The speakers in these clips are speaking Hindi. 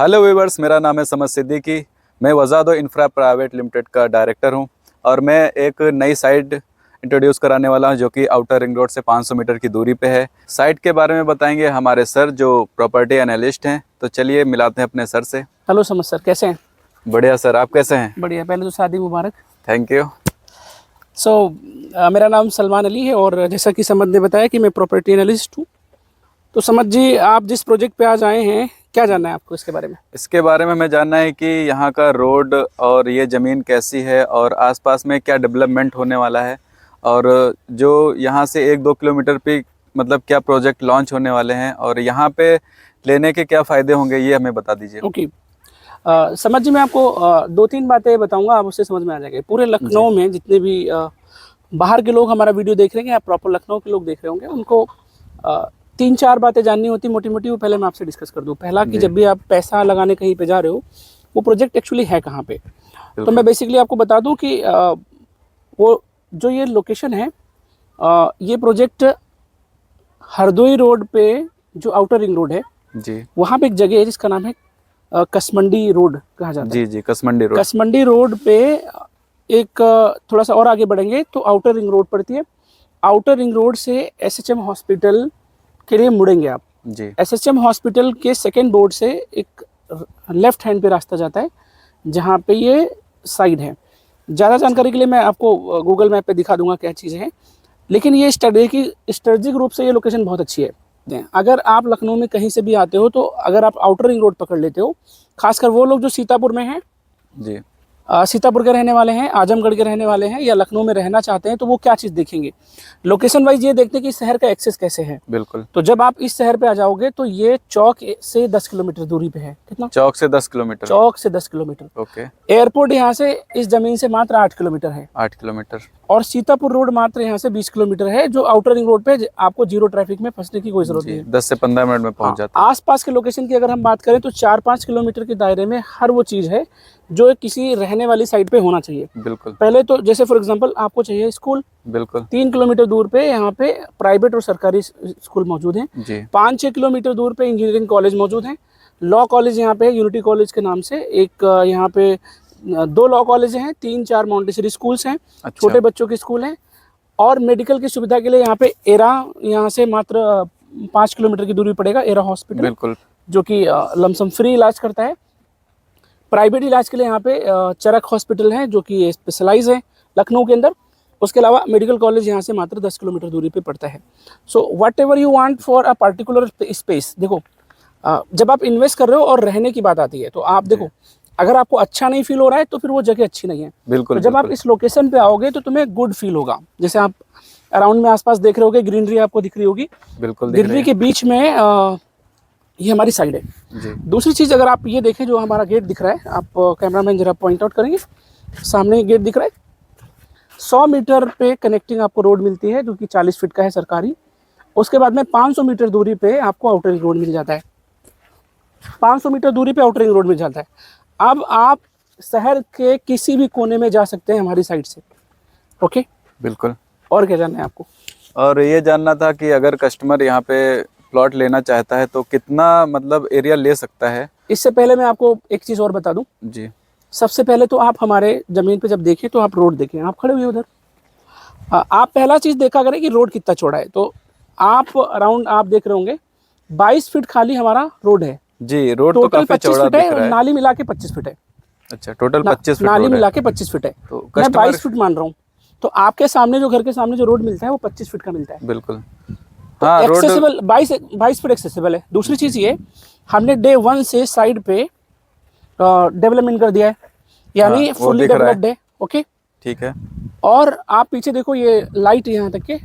हेलो व्यूवर्स, मेरा नाम है समद सिद्दीकी। मैं वजादो इंफ्रा प्राइवेट लिमिटेड का डायरेक्टर हूं और मैं एक नई साइट इंट्रोड्यूस कराने वाला हूं जो कि आउटर रिंग रोड से 500 मीटर की दूरी पे है। साइट के बारे में बताएंगे हमारे सर जो प्रॉपर्टी एनालिस्ट हैं। तो चलिए मिलाते हैं अपने सर से। हेलो समद सर, कैसे हैं? बढ़िया सर, आप कैसे हैं? बढ़िया। पहले तो शादी मुबारक। Thank you. मेरा नाम सलमान अली है और जैसा कि समद ने बताया कि मैं प्रॉपर्टी एनालिस्ट हूँ। तो समद जी, आप जिस प्रोजेक्ट पे आज आए हैं, क्या जानना है आपको इसके बारे में? इसके बारे में मैं जानना है कि यहाँ का रोड और ये ज़मीन कैसी है और आसपास में क्या डेवलपमेंट होने वाला है, और जो यहाँ से 1-2 किलोमीटर पे मतलब क्या प्रोजेक्ट लॉन्च होने वाले हैं और यहाँ पे लेने के क्या फ़ायदे होंगे, ये हमें बता दीजिए। ओके। समझ जी, मैं आपको 2-3 बातें बताऊंगा, आप उससे समझ में आ जाएंगे। पूरे लखनऊ में जितने भी बाहर के लोग हमारा वीडियो देख रहे हैं या प्रॉपर लखनऊ के लोग देख रहे होंगे, उनको 3-4 बातें जाननी होती मोटी मोटी। वो पहले मैं आपसे डिस्कस कर दूं। पहला कि जब भी आप पैसा लगाने कहीं पे जा रहे हो, वो प्रोजेक्ट एक्चुअली है कहाँ पे। तो मैं बेसिकली आपको बता दूं कि वो जो ये लोकेशन है, ये प्रोजेक्ट हरदोई रोड पे जो आउटर रिंग रोड है जी, वहाँ पे एक जगह है जिसका नाम है कसमंडी रोड कहा जाता है। जी, कसमंडी रोड। कसमंडी रोड पे एक थोड़ा सा और आगे बढ़ेंगे तो आउटर रिंग रोड पड़ती है। आउटर रिंग रोड से एसएचएम हॉस्पिटल के लिए मुड़ेंगे आप। जी, एसएचएम हॉस्पिटल के सेकेंड बोर्ड से एक लेफ्ट हैंड पे रास्ता जाता है जहाँ पे ये साइड है। ज़्यादा जानकारी के लिए मैं आपको गूगल मैप पे दिखा दूंगा क्या चीज़ें हैं, लेकिन ये स्ट्रेटेजिक रूप से ये लोकेशन बहुत अच्छी है। अगर आप लखनऊ में कहीं से भी आते हो तो अगर आप आउटर रिंग रोड पकड़ लेते हो, खासकर वो लोग जो सीतापुर में हैं, जी, सीतापुर के रहने वाले हैं, आजमगढ़ के रहने वाले हैं या लखनऊ में रहना चाहते हैं, तो वो क्या चीज़ देखेंगे, लोकेशन वाइज ये देखते हैं कि शहर का एक्सेस कैसे है। बिल्कुल। तो जब आप इस शहर पे आ जाओगे तो ये चौक से 10 किलोमीटर दूरी पे है। कितना? चौक से 10 किलोमीटर। चौक से 10 किलोमीटर। ओके। एयरपोर्ट यहाँ से इस जमीन से मात्र 8 किलोमीटर है। 8 किलोमीटर। और सीतापुर रोड मात्र यहाँ से 20 किलोमीटर है, जो आउटर रिंग रोड पे आपको जीरो ट्रैफिक में फंसने की कोई जरूरत नहीं है। 10 से 15 मिनट में पहुंच जाता है। आसपास के लोकेशन की अगर हम बात करें तो 4-5 किलोमीटर के दायरे में हर वो चीज़ है जो किसी रहने वाली साइड पे होना चाहिए। बिल्कुल। पहले तो जैसे फॉर एग्जांपल आपको चाहिए स्कूल, बिल्कुल। 3 किलोमीटर दूर पे यहाँ पे प्राइवेट और सरकारी स्कूल मौजूद हैं। 5-6 किलोमीटर दूर पे इंजीनियरिंग कॉलेज मौजूद हैं। लॉ कॉलेज यहाँ पे यूनिटी कॉलेज के नाम से एक यहाँ पे 2 लॉ कॉलेज हैं, 3-4 मॉन्टेसरी स्कूल्स हैं। अच्छा। छोटे बच्चों के स्कूल हैं और मेडिकल की सुविधा के लिए यहाँ पे एरा, यहाँ से मात्र 5 किलोमीटर की दूरी पड़ेगा एरा हॉस्पिटल। बिल्कुल। जो कि लमसम फ्री इलाज करता है। प्राइवेट इलाज के लिए यहाँ पे चरक हॉस्पिटल है जो कि स्पेशलाइज है लखनऊ के अंदर। उसके अलावा मेडिकल कॉलेज यहाँ से मात्र 10 किलोमीटर दूरी पे पड़ता है। So what ever you want for a particular space, देखो जब आप इन्वेस्ट कर रहे हो और रहने की बात आती है तो आप देखो, अगर आपको अच्छा नहीं फील हो रहा है तो फिर वो जगह अच्छी नहीं है। बिल्कुल। तो जब आप इस लोकेशन पे आओगे तो तुम्हें गुड फील होगा। जैसे आप अराउंड में आसपास देख रहे होगे, ग्रीनरी आपको दिख रही होगी। बिल्कुल। ग्रीनरी के बीच में ये हमारी साइड है जी। दूसरी चीज़, अगर आप ये देखें जो हमारा गेट दिख रहा है, आप कैमरामैन जरा पॉइंट आउट करेंगे, सामने गेट दिख रहा है। 100 मीटर पे कनेक्टिंग आपको रोड मिलती है जो कि 40 फीट का है सरकारी। उसके बाद में 500 मीटर दूरी पे आपको आउटर रिंग रोड मिल जाता है। 500 मीटर दूरी पे आउटर रिंग रोड मिल जाता है। अब आप शहर के किसी भी कोने में जा सकते हैं हमारी साइड से। ओके। बिल्कुल। और क्या जानना है आपको? और ये जानना था कि अगर कस्टमर यहाँ पे प्लॉट लेना चाहता है तो कितना मतलब एरिया ले सकता है? इससे पहले मैं आपको एक चीज़ और बता दूं जी। सबसे पहले तो आप हमारे ज़मीन पे जब देखें तो आप रोड देखें। आप खड़े हुए उधर, आप पहला चीज़ देखा करें कि रोड कितना चौड़ा है। तो आप अराउंड आप देख रहे होंगे 22 फीट खाली हमारा रोड है जी। रोड तो काफी चौड़ा दिख रहा है। नाली मिला के 25 फीट है। अच्छा, टोटल 25 फीट नाली मिला के 25 फीट है। तो मैं 22 फीट मान रहा हूँ। तो आपके सामने जो घर के सामने जो रोड मिलता है वो 25 फीट का मिलता है। बिल्कुल। तो हाँ, एक्सेसिबल 22 फीट एक्सेसिबल है। दूसरी चीज़ ये, हमने डे 1 से साइड पे डेवलपमेंट कर दिया है, यानी फुली डेवलप्ड है। ओके, ठीक है। और आप पीछे देखो, ये लाइट यहाँ तक के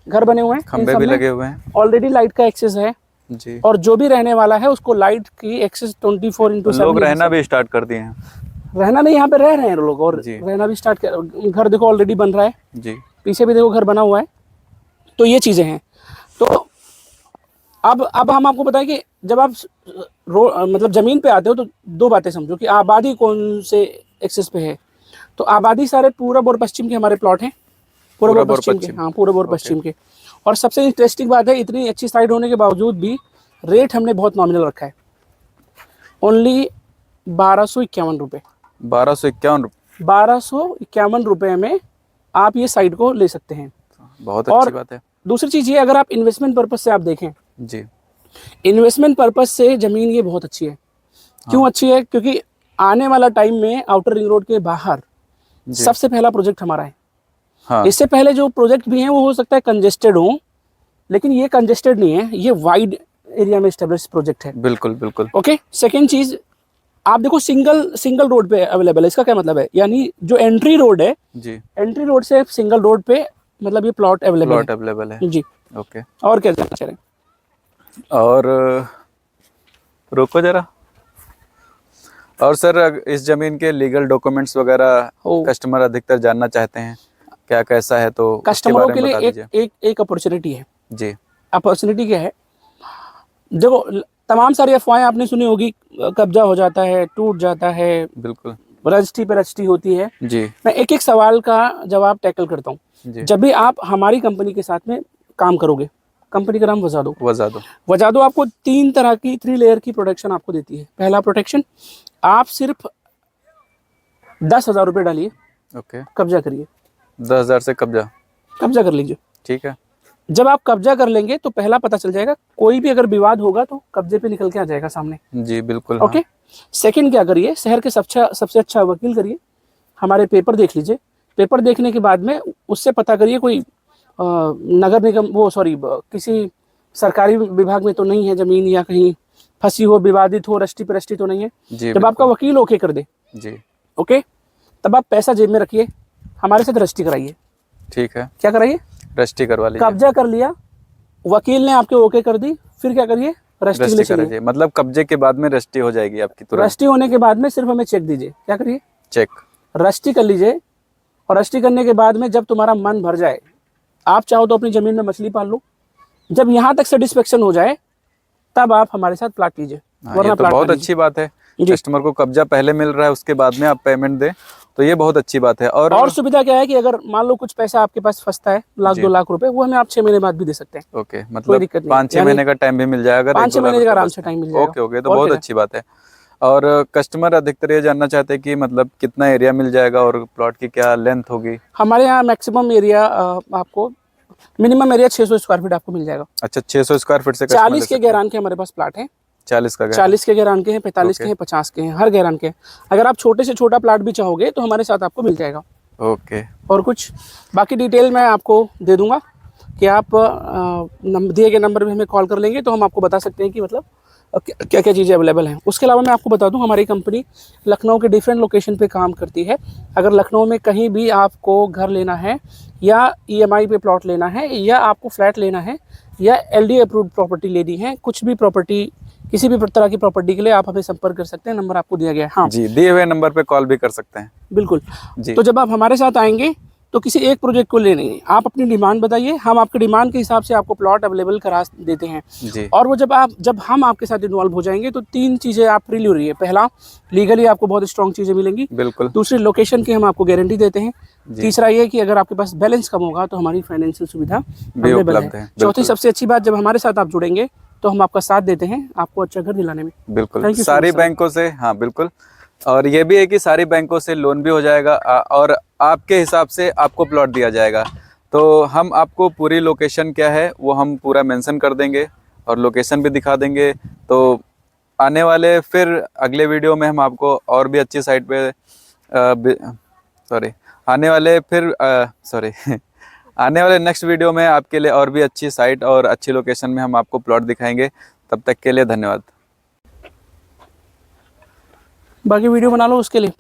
घर बने हुए हैं, खंबे भी लगे हुए हैं। ऑलरेडी लाइट का एक्सेस है जी। और जो भी रहने वाला है उसको लाइट की एक्सेस 24/7। लोग रहना भी स्टार्ट कर दिए हैं। रहना नहीं, यहाँ पे रह रहे हैं लोग और रहना भी स्टार्ट कर। घर देखो ऑलरेडी बन रहा है जी। पीछे भी देखो घर बना हुआ है। तो ये चीज़ें हैं। तो अब हम आपको बताएं कि जब आप मतलब ज़मीन पे आते हो तो 2 बातें समझो कि आबादी कौन से एक्सेस पे है। तो आबादी सारे पूरब और पश्चिम के हमारे प्लॉट हैं। पूरब और पश्चिम के, हाँ, पूरब और पश्चिम के। और सबसे इंटरेस्टिंग बात है, इतनी अच्छी साइड होने के बावजूद भी रेट हमने बहुत नॉमिनल रखा है। ओनली 1251 रुपये। 1251 रुपये। 1251 रुपये में आप ये साइट को ले सकते हैं। बहुत और अच्छी बात है। दूसरी चीज़ ये, अगर आप इन्वेस्टमेंट पर्पज से आप देखें, जी इन्वेस्टमेंट पर्पज से ज़मीन ये बहुत अच्छी है। क्यों अच्छी है? क्योंकि आने वाला टाइम में आउटर रिंग रोड के बाहर सबसे पहला प्रोजेक्ट हमारा है। हाँ। इससे पहले जो प्रोजेक्ट भी हैं वो हो सकता है कंजेस्टेड हो, लेकिन ये कंजेस्टेड नहीं है, ये वाइड एरिया में एस्टेब्लिश प्रोजेक्ट है। बिल्कुल बिल्कुल। ओके। सेकेंड चीज़, आप देखो सिंगल रोड पे अवेलेबल है। इसका क्या मतलब है? यानी जो एंट्री रोड है जी, एंट्री रोड से सिंगल रोड पे मतलब ये प्लॉट अवेलेबल है। जी। ओके। और क्या जानना चाह रहे हैं? और रुको जरा। और सर इस जमीन के लीगल डॉक्यूमेंट्स वगैरह कस्टमर अधिकतर जानना चाहते हैं, क्या कैसा है, तो कस्टमरों के लिए एक अपॉर्चुनिटी है जी। अपॉर्चुनिटी क्या है? देखो, तमाम सारी अफवाहें आपने सुनी होगी, कब्जा हो जाता है, टूट जाता है, बिल्कुल रजिस्ट्री पे रजिस्ट्री होती है जी। मैं एक एक सवाल का जवाब टैकल करता हूँ। जब भी आप हमारी कंपनी के साथ में काम करोगे, कंपनी का नाम वजादो आपको 3 तरह की 3 लेयर की प्रोटेक्शन आपको देती है। पहला प्रोटेक्शन, आप सिर्फ 10,000 रुपये डालिए, ओके, कब्जा करिए। 10,000 से कब्जा कर लीजिए। ठीक है। जब आप कब्जा कर लेंगे तो पहला पता चल जाएगा, कोई भी अगर विवाद होगा तो कब्जे पे निकल के आ जाएगा सामने। जी बिल्कुल। ओके। हाँ। सेकंड क्या करिए, शहर के सबसे अच्छा वकील करिए, हमारे पेपर देख लीजिए। पेपर देखने के बाद में उससे पता करिए कोई नगर निगम किसी सरकारी विभाग में तो नहीं है ज़मीन, या कहीं फंसी हो, विवादित हो, रजिस्ट्री पे रजिस्ट्री तो नहीं है। जब आपका वकील ओके कर दे जी, ओके, तब आप पैसा जेब में रखिए, हमारे साथ रजिस्ट्री कराइए। ठीक है। क्या कराइए? रजिस्ट्री करवा लीजिए। कब्जा कर लिया, वकील ने आपके ओके कर दी, फिर क्या करिए? रजिस्ट्री कराइए। मतलब कब्जे के बाद में रजिस्ट्री हो जाएगी आपकी तुरंत। रजिस्ट्री होने के बाद में सिर्फ हमें चेक दीजिए। क्या करिए? चेक। रजिस्ट्री कर लीजिए, और रजिस्ट्री करने के बाद में जब तुम्हारा मन भर जाए, आप चाहो तो अपनी ज़मीन में मछली पाल लो, जब यहाँ तक सेटिस्फेक्शन हो जाए तब आप हमारे साथ प्लाट लीजिए। ये तो बहुत अच्छी बात है, कस्टमर को कब्जा पहले मिल रहा है, उसके बाद में आप पेमेंट दें, तो ये बहुत अच्छी बात है। और सुविधा क्या है कि अगर मान लो कुछ पैसा आपके पास फंसता है, 1-2 लाख रुपए, वो हमें आप 6 महीने बाद भी दे सकते हैं। ओके, मतलब 5-6 महीने का टाइम भी मिल जाएगा। 5-6 महीने का आराम से टाइम मिल जाएगा। ओके, तो बहुत अच्छी बात है। और कस्टमर अधिकतर ये जानना चाहते हैं कि मतलब कितना एरिया मिल जाएगा और प्लॉट की क्या लेंथ होगी? हमारे यहाँ मैक्सिमम एरिया आपको, मिनिमम एरिया 600 स्क्वायर फीट आपको मिल जाएगा। अच्छा, 600 स्क्वायर फीट से 40 के गैरान के हमारे पास प्लाट है। 40 के गैरान के हैं, 45 के हैं, 50 के हैं, हर गैरान के हैं। अगर आप छोटे से छोटा प्लाट भी चाहोगे तो हमारे साथ आपको मिल जाएगा। ओके। और कुछ बाकी डिटेल मैं आपको दे दूंगा कि आप दिए गए नंबर पे हमें कॉल कर लेंगे तो हम आपको बता सकते हैं कि मतलब क्या क्या चीज़ें अवेलेबल हैं। उसके अलावा मैं आपको बता दूं, हमारी कंपनी लखनऊ के डिफरेंट लोकेशन पे काम करती है। अगर लखनऊ में कहीं भी आपको घर लेना है, या EMI पे प्लॉट लेना है, या आपको फ्लैट लेना है, या LD अप्रूव्ड प्रॉपर्टी लेनी है, कुछ भी प्रॉपर्टी, किसी भी तरह की प्रॉपर्टी के लिए आप हमें संपर्क कर सकते हैं। नंबर आपको दिया गया है। हाँ जी, दिए हुए नंबर पे कॉल भी कर सकते हैं। बिल्कुल जी। तो जब आप हमारे साथ आएंगे तो किसी एक प्रोजेक्ट को लेने, आप अपनी डिमांड बताइए, हम आपके डिमांड के हिसाब से आपको प्लॉट अवेलेबल करा देते हैं जी। और वो जब हम आपके साथ इन्वॉल्व हो जाएंगे तो 3 चीज़ें आप फ्रीली हो रही है। पहला, लीगली आपको बहुत स्ट्रॉन्ग चीज़ें मिलेंगी। बिल्कुल। दूसरी, लोकेशन की हम आपको गारंटी देते हैं। तीसरा ये कि अगर आपके पास बैलेंस कम होगा तो हमारी फाइनेंशियल सुविधा अवेलेबल है। चौथी सबसे अच्छी बात, जब हमारे साथ आप जुड़ेंगे तो हम आपका साथ देते हैं आपको अच्छा घर दिलाने में। बिल्कुल, सारी बैंकों से। हाँ बिल्कुल। और ये भी है कि सारी बैंकों से लोन भी हो जाएगा और आपके हिसाब से आपको प्लॉट दिया जाएगा। तो हम आपको पूरी लोकेशन क्या है वो हम पूरा मेंशन कर देंगे और लोकेशन भी दिखा देंगे। तो आने वाले फिर अगले वीडियो में हम आपको और भी अच्छी साइट पे आने वाले नेक्स्ट वीडियो में आपके लिए और भी अच्छी साइट और अच्छी लोकेशन में हम आपको प्लॉट दिखाएंगे। तब तक के लिए धन्यवाद। बाकी वीडियो बना लो उसके लिए।